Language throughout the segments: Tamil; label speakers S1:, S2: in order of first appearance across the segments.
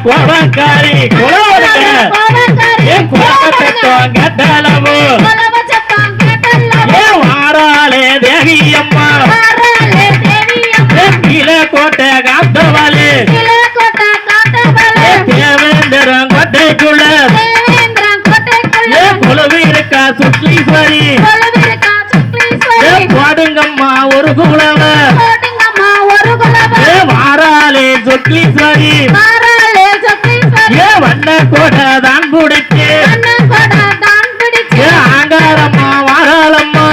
S1: கோபக்காரி கட்டளவு வாராளே தேவி அம்மா கீழே கோட்டை காத்தவாளே தேவேந்திரம் கோட்டைக்குள்ள குழுவி இருக்கா சுக்லீஸ்வரி போடுங்கம்மா ஒரு குலவ வாராளே சுக்லீஸ்வரி வண்ண கோடை தான் பிடிச்சு ஆங்காரம்மா வாராளம்மா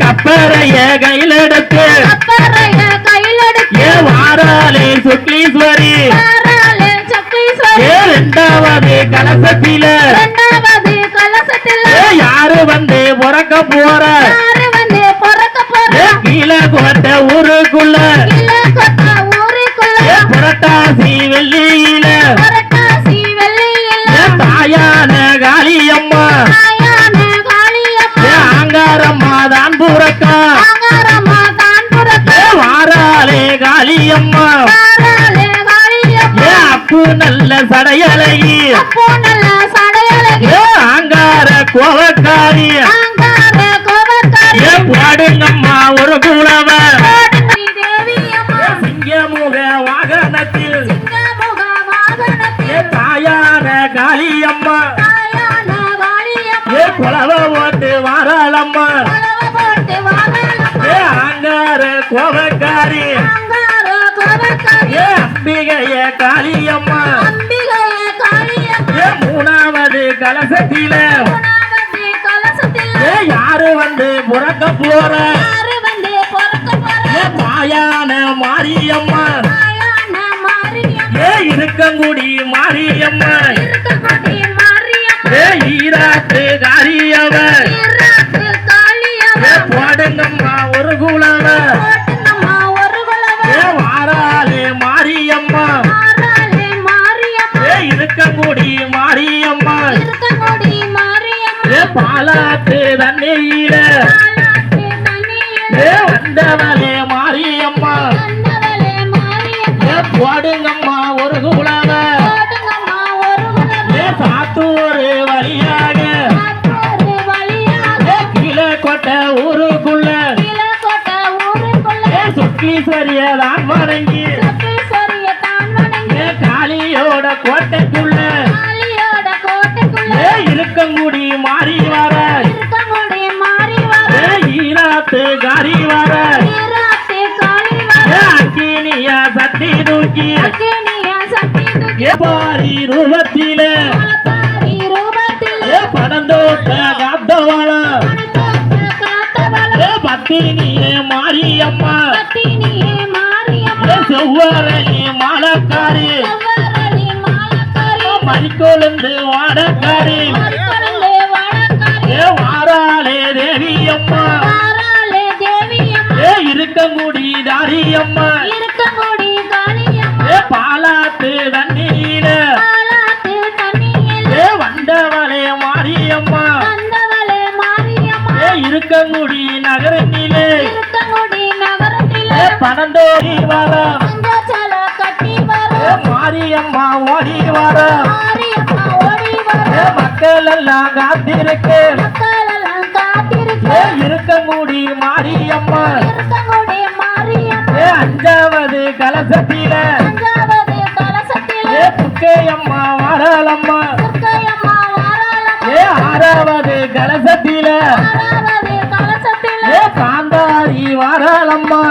S1: கப்பறைய கையில் எடுத்து வாராளே சுக்லீஸ்வரி இரண்டாவது கலசத்தில யாரு வந்து பிறக்க போற கீழே கோட்டை ஊருக்குள்ள புரட்டாசி வெள்ளியில தாயான காளியம்மா ஆங்காரம்மா தான் புறக்கா வாராளே காளியம்மா அப்பு நல்ல சடையழகி ஆங்கார கோவக்காரி பாடுங்கம்மா ஒரு குலவ சிங்கமுக வாகனத்தில் தாயான காளியம்மா குலவ ஓட்டு வாராளம்மா ஆங்கார கோவக்காரி அம்பிகைய காளியம்மா மூணாவது கலசத்தில யாரு வந்து புறக்க போற தாயான மாரியம்மா இருக்கங்குடி மாரியம்மா ஈராட்டு காரியவ போடுங்கம்மா ஒரு குலவ வாராளே மாரியம்மா இருக்கங்குடி மாரியம்மா பாலாத்து தண்ணியில வந்தவளே மாரியம்மா போடுங்கம்மா ஒரு குலவ சாத்தூர் வழியாக கீழே கோட்டை ஊருக்குள்ள சுக்லீஸ்வரிய தான் வணங்கி காளியோட கோட்டைக்குள்ள இருக்கங்குடி மாறி வர ஈராத்து காரி வர அக்கினிய சட்டி தூக்கி பாரி ரூபத்தில படந்தோட்ட காத்தவாள பத்தினியே மாரியம்மா செவ்வரளி மாலக்காரி மறிக்கொழுந்து வாடக்காரி வாராளே தேவி அம்மா இருக்கங்குடி தாரியம்மா பாலாத்து தண்ணீர வந்தவளே மாரியம்மா இருக்கங்குடி நகரத்திலே பணந்தோடி வர மாரியம்மா ஓடி வர மக்கள் எல்லாம் காத்திருக்கு இருக்கங்குடி மாரியம்மா அஞ்சாவது கலசத்தில புக்கையம்மா வாராளம்மா ஆறாவது கலசத்தில காந்தாரி வாராளம்மா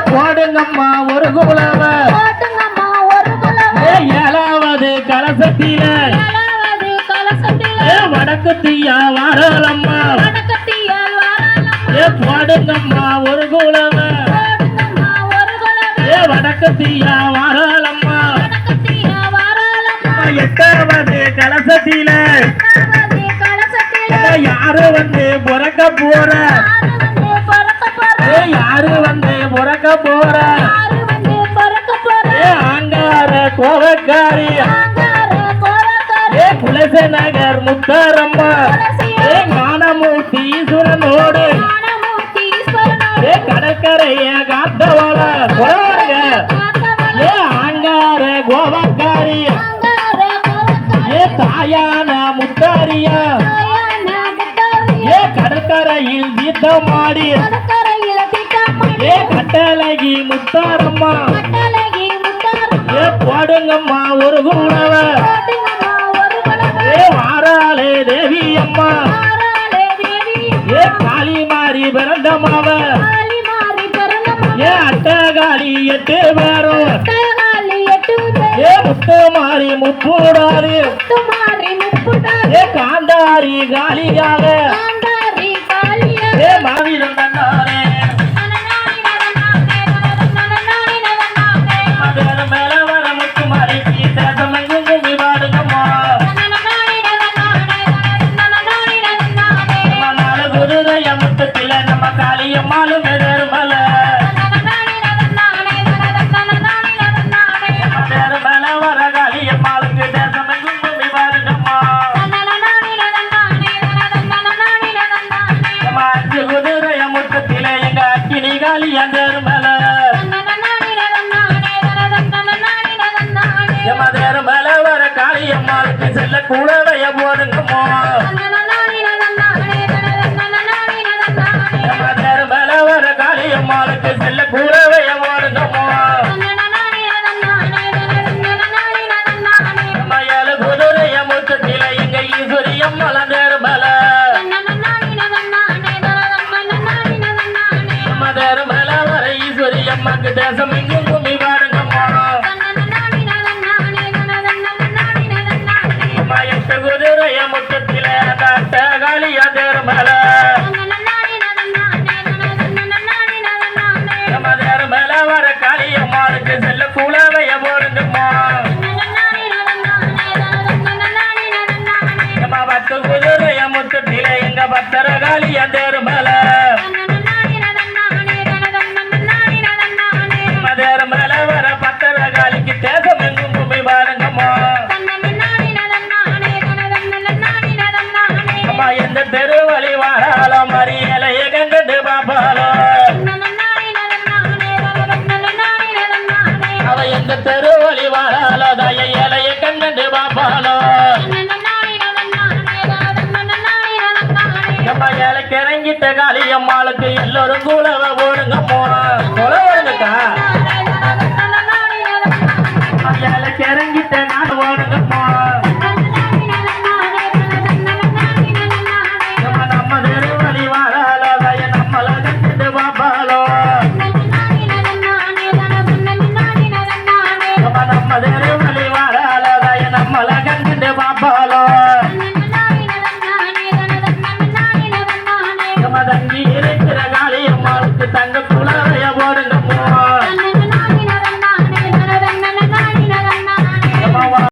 S1: போடுங்கம்மா ஒரு குலவ ஏழாவது கலசத்தில வடக்கு தீயா வாராளம்மா போடுங்கம்மா ஒரு குலவ வடக்கு தீயா வாராளம்மா எட்டாவது கலசத்தில யாரு வந்து பிறக்க போற யாரு வந்து பிறக்க போற ஆங்கார கோவக்காரி குலச நகர் முத்தாரம்மா மானமூர்த்தி ஈஸ்வரனோடு கடற்கரை கடற்கரைய காத்தவள போவாங்க ஏ ஆங்கார கோபக்காரி ஏ தாயான முத்தாரியா ஏ கடற்கரையில் தீர்த்தமாடி ஏ கட்டழகி முத்தாரம்மா ஏ போடுங்கம்மா ஒரு கூடவ ஏ வாராளே தேவி அம்மா ஏ காளி மாறி பிறந்தமாவ ஏ அட்டகாளி 8 பேரும் ஏ முத்து மாறி முப்பூடாது ஏ காந்தாரி காளியாக ஏ மாவீரன் தன்னாரே மேல வர முத்து மாறிக்கு தேசமெங்கும் கும்மி பாடுங்கம்மா நாலு குருதைய முத்தத்தில நம்ம காளியம்மாளும் எதிர்மல மேல வர காளியம்மாளுக்கு தேசமெங்கும் கும்மி பாடுங்கம்மா 5 குதிரைய முத்தத்தில எங்க அக்கினி காளி எதிர்மல மேல வர காளியம்மாளுக்கு செல்ல கூடவைய போடுங்கம்மா மேல வர காளியம்மாளுக்கு செல்ல கூடவைய போடுங்கம்மா 7 குதிரைய முத்தத்தில எங்க ஈஸ்வரியம் மலந்தேர் மேல மேல வர ஈஸ்வரியம்மாக்கு தேசம் எங்கும் கும்மி பாருங்கம்மா 8 குதிரைய முத்தத்தில காளியா தேர் மேல மேல வர காளியம்மாளுக்கு செல்ல கூலவைய போடுங்கம்மா 10 குதிரைய முத்தத்தில எங்க பத்தர காளியா தேர் மேல மேல வர பத்தர காளிக்கு தேசம் எங்கும் கும்மி பாருங்கம்மா எந்த தெருவழி வாராளோ மறியலைய கண்டு பாப்பாளோ அவ எந்த தெருவழி வாராளோ தாய இலைய கண்டு பாப்பாளோ ஏழைக்கு இறங்கிட்ட காளியம்மாளுக்கு எல்லோரும் கூலவ போடுங்கம்மா கொலவருங்கக்கா ஏழைக்கு இறங்கிட்ட நாடு போடுங்கம்மா நம்ம தெருவழி வாராளோ தாய நம்மள கண்டு பாப்பாளோ நம்ம தெரு